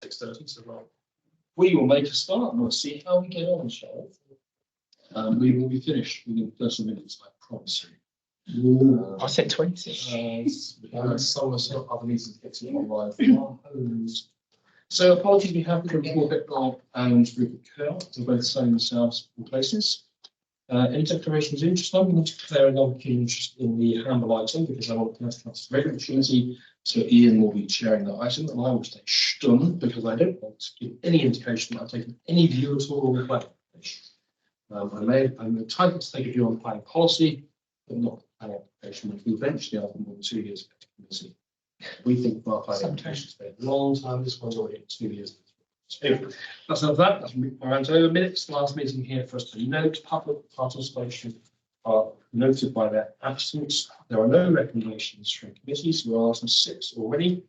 6:30, so right. We will make a start and we'll see how we get on, shall we? We will be finished within 30 minutes, I promise you. I said 20. Some other meetings getting online. So apologies, we have the report Bob and Rupert Curl, they're both saying themselves in places. Any declarations of interest? I'm going to declare another keen interest in the handle item because I want to have regular opportunity. So Ian will be chairing that item, and I will stay stunned because I don't want to give any indication that I've taken any view at all on the planning application. I'm entitled to take a view on the planning policy, but not the planning application, which will eventually, after more than 2 years, get to committee. We think our planning application has been a long time. This one's already 2 years. So that's enough of that. That's around over minutes. Last meeting here for us to note public participation are noted by their absence. There are no recommendations from committees. We're on item 6 already,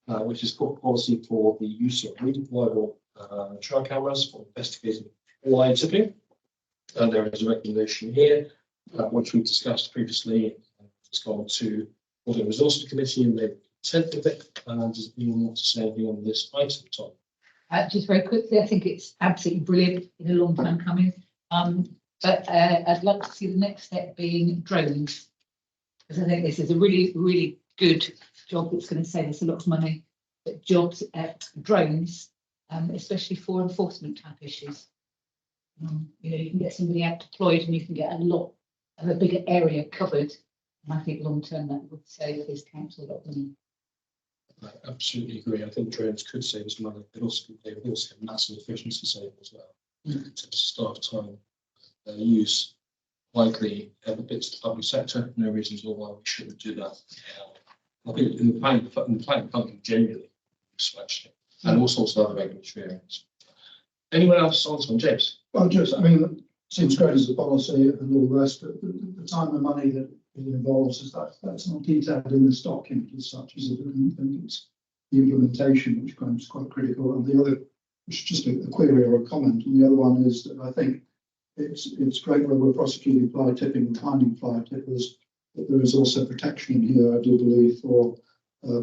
which is court policy for the use of redeployable trail cameras for investigating line tipping. And there is a recommendation here, which we discussed previously. It's gone to Water and Resources Committee and they've content with it. Does anyone want to say anything on this item, Tom? Just very quickly, I think it's absolutely brilliant. In a long time coming. But I'd like to see the next step being drones, because I think this is a really, really good job that's going to save us a lot of money. But jobs at drones, especially for enforcement type issues. You know, you can get somebody out deployed and you can get a lot of a bigger area covered. And I think long term that would save this council a lot of money. I absolutely agree. I think drones could save us money, but also they would also have massive efficiency savings as well. In terms of staff time, use likely benefits the public sector. No reasons why we shouldn't do that. I think in the planning function generally, actually, and all sorts of other regulatory areas. Anyone else on this one, James? Well, just I mean, it seems great as a policy and all the rest, but the time and money that it involves is that's not detailed in this document as such, is it? And it's the implementation which becomes quite critical. And the other, which is just a query or a comment, and the other one is that I think it's great where we're prosecuting fly tipping and finding fly tippers, but there is also protection in here, I do believe, for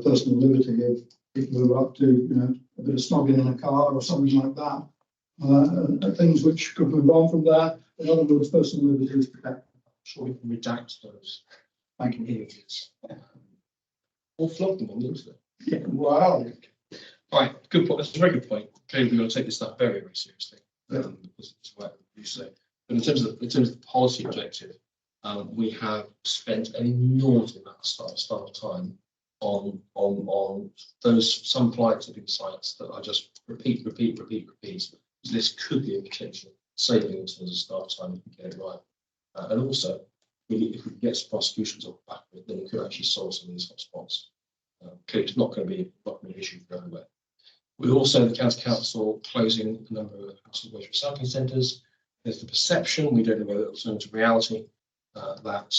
personal liberty of people who are up to, you know, a bit of snogging in a car or something like that. Things which could move on from that. In other words, personal liberty is protected. Sure, we can redact those. Thank you. Images. Or flog them on the internet. Yeah, wow. Right, good point. That's a very good point. Clearly, we've got to take this stuff very, very seriously. Because it's what you say. But in terms of the policy objective, we have spent an enormous amount of staff time on those some fly tipping sites that are just repeat. This could be a potential saving in terms of staff time if we get it right. And also, if we can get some prosecutions off the back of it, then we could actually solve some of these hotspots. Clearly, it's not going to be an issue for everywhere. We also, the county council, closing a number of household waste recycling centres. There's the perception, we don't know whether it'll turn into reality, that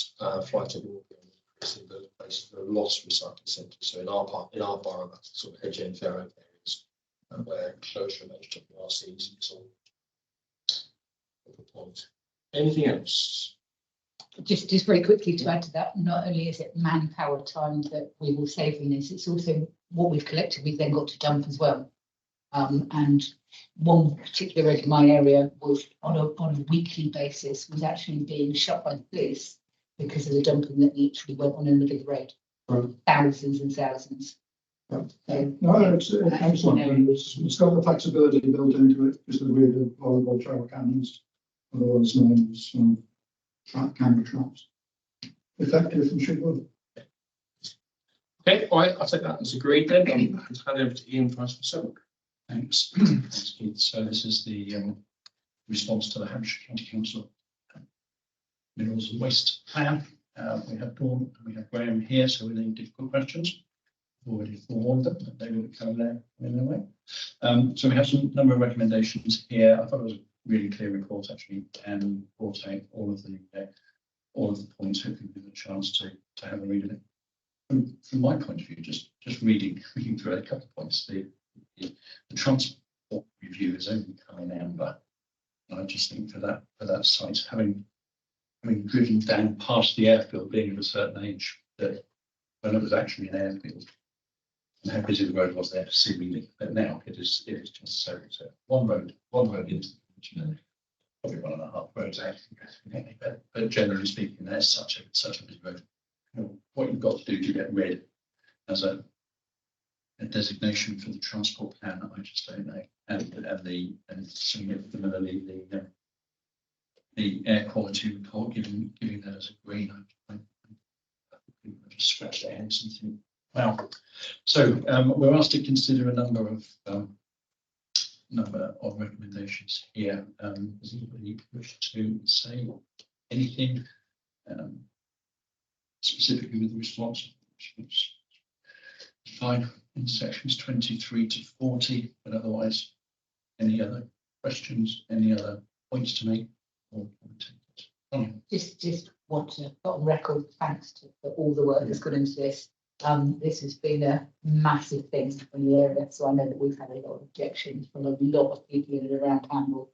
fly tipping will be increasing those places that are lost recycling centres. So in our borough, that's sort of Hedge End, Fair Oak areas where closure managed to RCs is all the point. Anything else? Just very quickly to add to that, not only is it manpower time that we will save in this, it's also what we've collected, we've then got to dump as well. And one particular road in my area was on a weekly basis was actually being shut by the police because of the dumping that literally went on in the middle of the road. Right. Thousands and thousands. Right. So, no, it's excellent. It's got the flexibility built into it because we have volleyball trail cannons, otherwise known as camera traps. Effective and should work. Okay, all right, I'll take that as agreed then. I'll hand over to Ian for item 7. Thanks. Thanks, Keith. So this is the response to the Hampshire County Council Minerals and Waste Plan. We have Dawn and we have Graham here, so we're doing difficult questions. Already forewarned them that they will come there in a way. So we have some number of recommendations here. I thought it was a really clear report actually, and brought out all of the points. Hopefully, give a chance to have a read of it. From my point of view, just reading through a couple of points, the transport review is only coming amber. And I just think for that site, having driven down past the airfield, being of a certain age, that when it was actually an airfield, and how busy the road was there seemingly, but now it is just so one road into the village, you know, probably 1.5 roads out, but generally speaking, there's such a busy road. You know, what you've got to do to get red as a designation for the transport plan, I just don't know, and similarly the air quality report giving that as a green. I just scratch their heads and think, wow. So we're asked to consider a number of recommendations here. Does anybody wish to say anything specifically with the response? Fine in sections 23 to 40, but otherwise, any other questions, any other points to make? Or Just want to put on record thanks to for all the work that's gone into this. This has been a massive thing in the area, so I know that we've had a lot of objections from a lot of people in and around Campbell.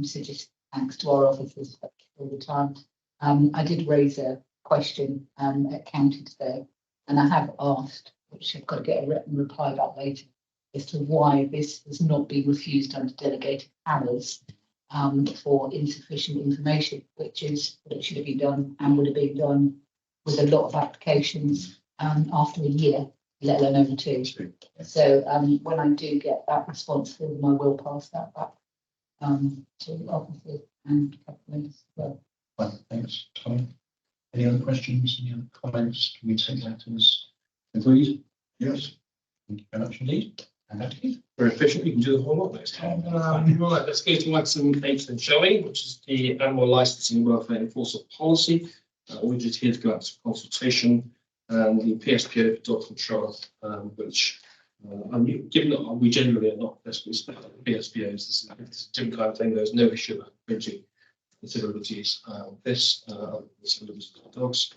So just thanks to our officers all the time. I did raise a question at county today, and I have asked, which I've got to get a written reply back later, as to why this has not been refused under delegated powers for insufficient information, which is what it should have been done and would have been done with a lot of applications after a year, let alone over 2. So when I do get that response, then I will pass that back to officers and government as well. Well, thanks, Tom. Any other questions? Any other comments? Can we take that as agreed? Yes. Thank you very much indeed. And that is Very efficient. We can do the whole lot next time. Right, let's go to item 8 and showing, which is the animal licensing welfare enforcement policy. We're just here to go out to consultation. The PSPO for control, which given that we generally are not PSPOs, this is a different kind of thing. There's no issue about printing considerabilities. Considerabilities of dogs.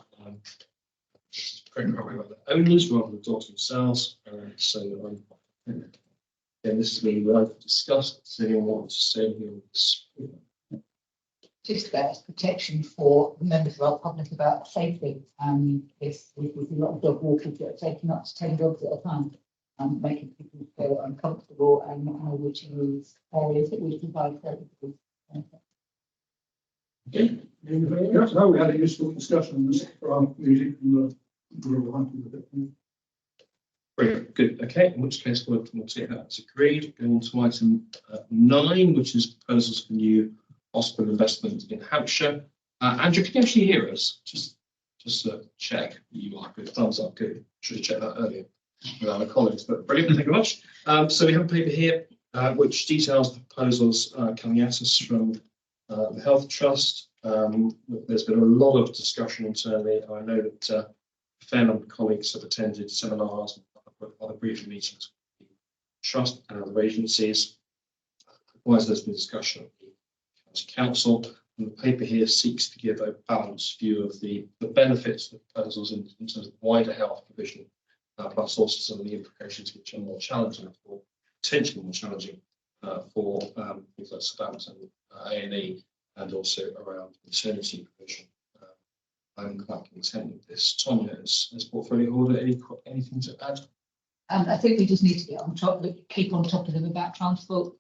This is probably about the owners rather than the dogs themselves. This is really what I've discussed. Does anyone want to say here on this? Just about protection for members of our public about safety. If with a lot of dog walkers that are taking up to 10 dogs at a time, making people feel uncomfortable and not know which areas that we provide services. Okay. Yes, no, we had a useful discussion on this for our meeting, and we're all happy with it. Brilliant, good. Okay, in which case we'll take that as agreed. Go on to item 9, which is proposals for new hospital investment in Hampshire. Andrew, can you actually hear us? Just check. You are good. Thumbs up. Good. Should have checked that earlier with our colleagues, but brilliant. Thank you very much. So we have a paper here which details the proposals coming at us from the Health Trust. There's been a lot of discussion internally. I know that a fair number of colleagues have attended seminars and other briefing meetings with the Trust and other agencies. Likewise, there's been discussion at the Council, and the paper here seeks to give a balanced view of the benefits of the proposals in terms of wider health provision, plus also some of the implications which are more challenging, or potentially more challenging for things like Southampton, A&E, and also around maternity provision. I'm quite content with this. Tonya, as portfolio holder, anything to add? I think we just need to get on top, keep on top of them about transport,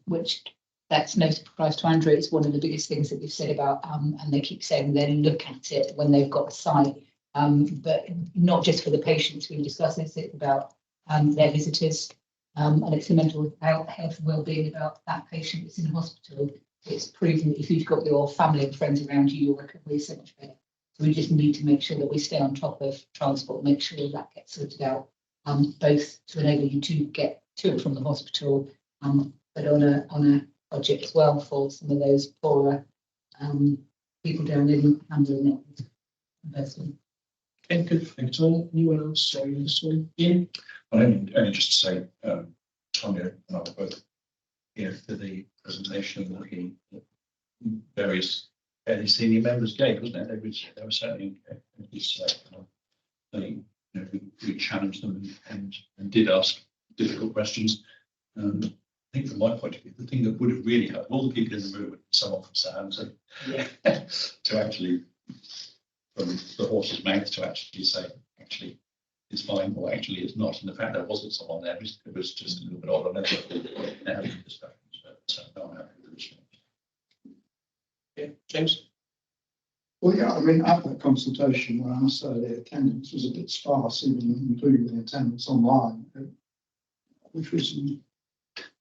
which that's no surprise to Andrew. It's one of the biggest things that we've said about, and they keep saying they look at it when they've got a site, but not just for the patients. We discuss this, it's about their visitors, and it's the mental health and well-being about that patient that's in hospital. It's proven that if you've got your family and friends around you, your recovery is so much better. So we just need to make sure that we stay on top of transport, make sure that gets sorted out, both to enable you to get to and from the hospital, but on a budget as well for some of those poorer people down in handling it. Okay, good. Thank you. Anyone else? Sorry, this one. Yeah. Well, only just to say, Tonya and I were both here for the presentation and looking at various fairly senior members gave, wasn't it? They were certainly we challenged them and did ask difficult questions. I think from my point of view, the thing that would have really helped all the people in the room, someone from Southampton, to actually, from the horse's mouth, to actually say, actually, is fine, or actually it's not. And the fact there wasn't someone there, it was just a little bit odd. I never having discussions, but no, I'm happy with the response. Yeah, James? Well, yeah, I mean, at that consultation, where I must say the attendance was a bit sparse, even including the attendance online, which was, and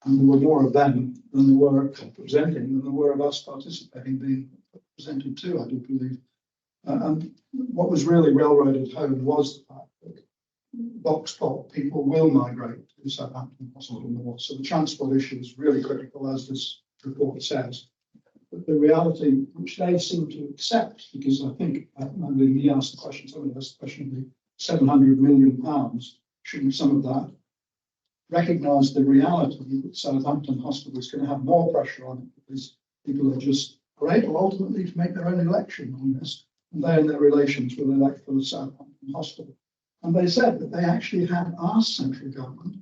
there were more of them than there were presenting, than there were of us participating, being presented too, I do believe. And what was really railroaded home was the fact that box top people will migrate to Southampton Hospital North. So the transport issue is really critical, as this report says. But the reality, which they seem to accept, because I think, I mean, he asked the question, somebody asked the question of the £700 million, shouldn't some of that recognise the reality that Southampton Hospital is going to have more pressure on it, because people are able ultimately to make their own election on this, and they and their relations will elect for the Southampton Hospital. And they said that they actually had asked central government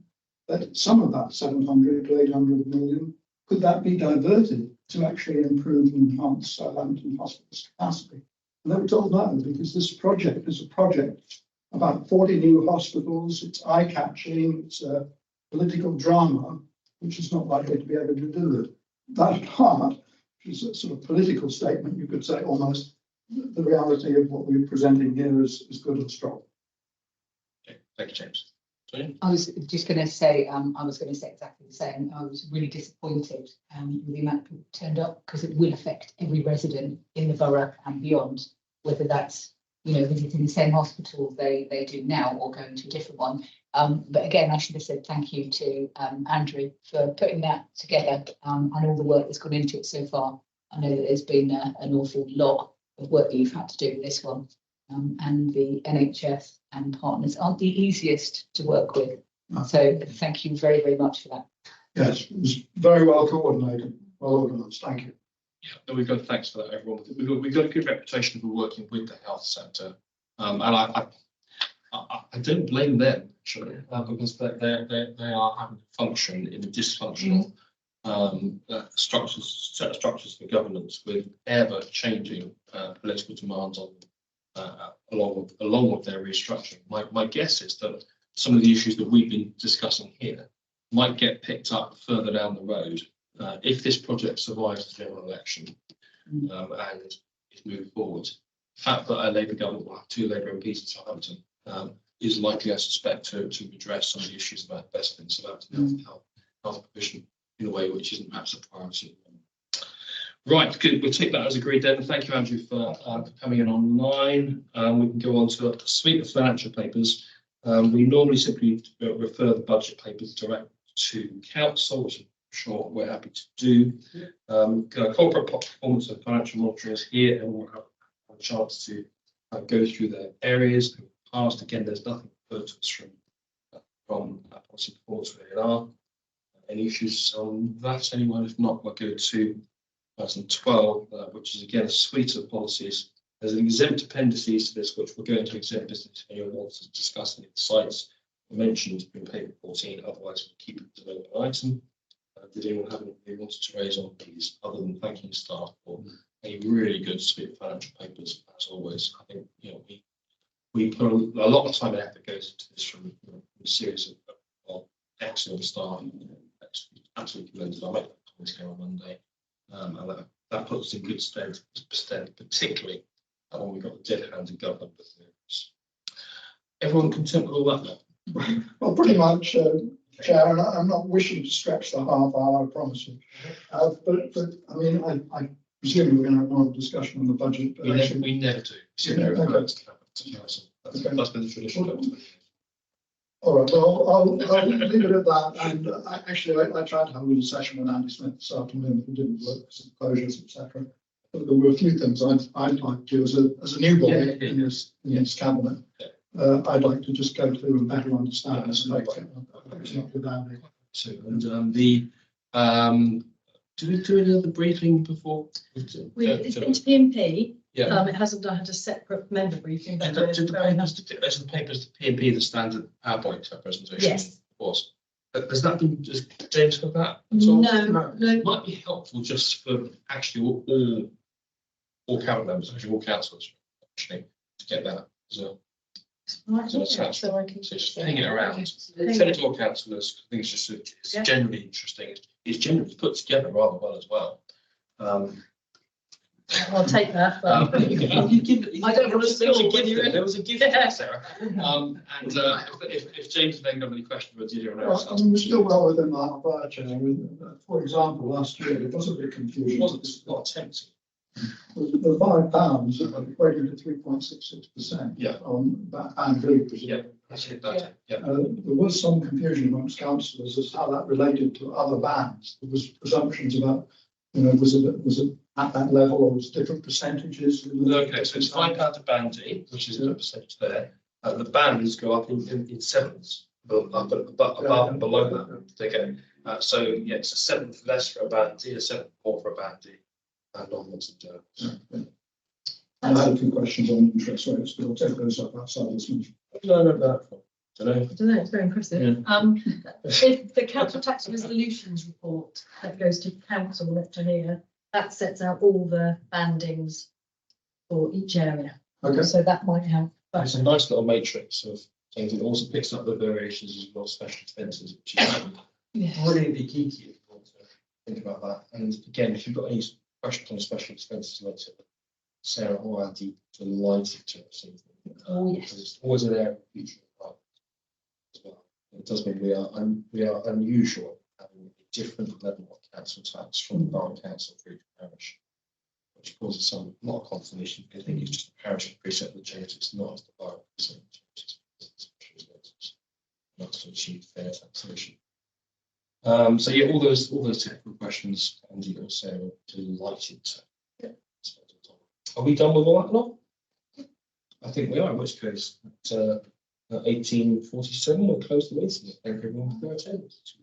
that some of that 700 to 800 million, could that be diverted to actually improve and enhance Southampton Hospital's capacity? And they were told no, because this project is a project about 40 new hospitals. It's eye-catching, it's a political drama, which is not likely to be able to do it. That part, which is a sort of political statement, you could say almost, the reality of what we're presenting here is good and strong. Okay, thank you, James. I was just going to say, I was going to say exactly the same. I was really disappointed with the amount of people who turned up, because it will affect every resident in the borough and beyond, whether that's, you know, visiting the same hospital they do now or going to a different one. But again, I should have said thank you to Andrew for putting that together and all the work that's gone into it so far. I know that there's been an awful lot of work that you've had to do with this one. And the NHS and partners aren't the easiest to work with. So thank you very, very much for that. Yes, it was very well coordinated, well organised. Thank you. Yeah, we've got thanks for that, everyone. We've got a good reputation for working with the health sector, and I don't blame them actually, because they are having to function in a dysfunctional set of structures for governance, with ever changing political demands on them. Along with their restructuring. My guess is that some of the issues that we've been discussing here might get picked up further down the road if this project survives the general election and is moved forward. The fact that a Labour government will have 2 Labour MPs in Southampton is likely, I suspect, to address some of the issues about investment in Southampton health provision in a way which isn't perhaps a priority. Right, good. We'll take that as agreed then. Thank you, Andrew, for coming in online. We can go on to a suite of financial papers. We normally simply refer the budget papers direct to council, which I'm sure we're happy to do. Corporate performance and financial monitoring is here, and we'll have a chance to go through their areas. Past again, there's nothing referred to us from policy performance or any issues on that? Anyone? If not, we'll go to 2012, which is again a suite of policies. There's an exempt appendices to this, which we're going to exempt business if anyone wants to discuss any of the sites mentioned in paper 14. Otherwise, we'll keep it as an open item. Did anyone have anything they wanted to raise on these, other than thanking staff for a really good suite of financial papers, as always? I think, you know, we put a lot of time and effort goes into this from a series of excellent staff. Absolutely commended. I make that comment here on Monday. And that puts us in good stead, particularly when we've got the dead hands in government. Everyone content with all that now? Well, pretty much, Chair, and I'm not wishing to stretch the half hour, I promise you. But I mean, I presume we're going to have more discussion on the budget. But We never do. That's been the tradition. All right, well, I'll leave it at that. And actually, I tried to have a little session with Andy Smith this afternoon, but it didn't work because of closures, etc. But there were a few things I'd like to, as a new boy in this cabinet, I'd like to just go through and better understand this. Not with Andy. So, and do we do another briefing before? It's been to PMP. Yeah. It hasn't had a separate member briefing. Did the papers, the PMP, the standard PowerPoint presentation? Yes. Was. Has that been, does James have that? No. It might be helpful just for actually all cabinet members, actually all councillors, actually, to get that as well. Right, So it's yeah, actually- so I can. So just hanging it around. Hang Send it to all councillors. I think it's just, it's Yeah. generally interesting. It's generally put together rather well as well. I'll take that. but- I don't want to There was a score when gift you're there. in. There was a gift there, Sarah. If James then got any question, but did anyone else? Well, I mean, we're still well within our budget. For example, last year, there was a big It confusion. wasn't not tempting. The £5 equated to 3.66%. Yeah. On that and B, Yeah, that's it. That's it. Yeah. There was some confusion amongst councillors as to how that related to other bands. There was presumptions about, was it at that level or was different percentages? Okay, so it's £5 a band D, which is a percentage there. The bands go up in sevenths, but above and below that. Okay. So yeah, it's a seventh less for a band D, a seventh more for a band D, and onwards and I had a few questions on interest rates, but I'll take those up outside this meeting. No, don't know. I don't know, it's very impressive. If the council tax resolutions report that goes to council up to here, that sets out all the bandings for each area. Okay. So that might help. But It's a nice little matrix of things. It also picks up the variations as well, special expenses, which is yeah, really geeky if you want to think about that. And again, if you've got any questions on special expenses, like Sarah or Andy, delighted to receive them. Oh, yes. It's always an area of future as well. It does mean we are unusual having a different level of council tax from the borough council for each parish, which causes some lot of consternation. I think it's just a parish precinct that changes. It's not the borough precinct that changes. Not to achieve fair taxation. So yeah, all those technical questions, Andy or Sarah, delighted to. Are we done with all that now? I think we are, in which case, at 18:47, we'll close the meeting. Thank you everyone for their attendance.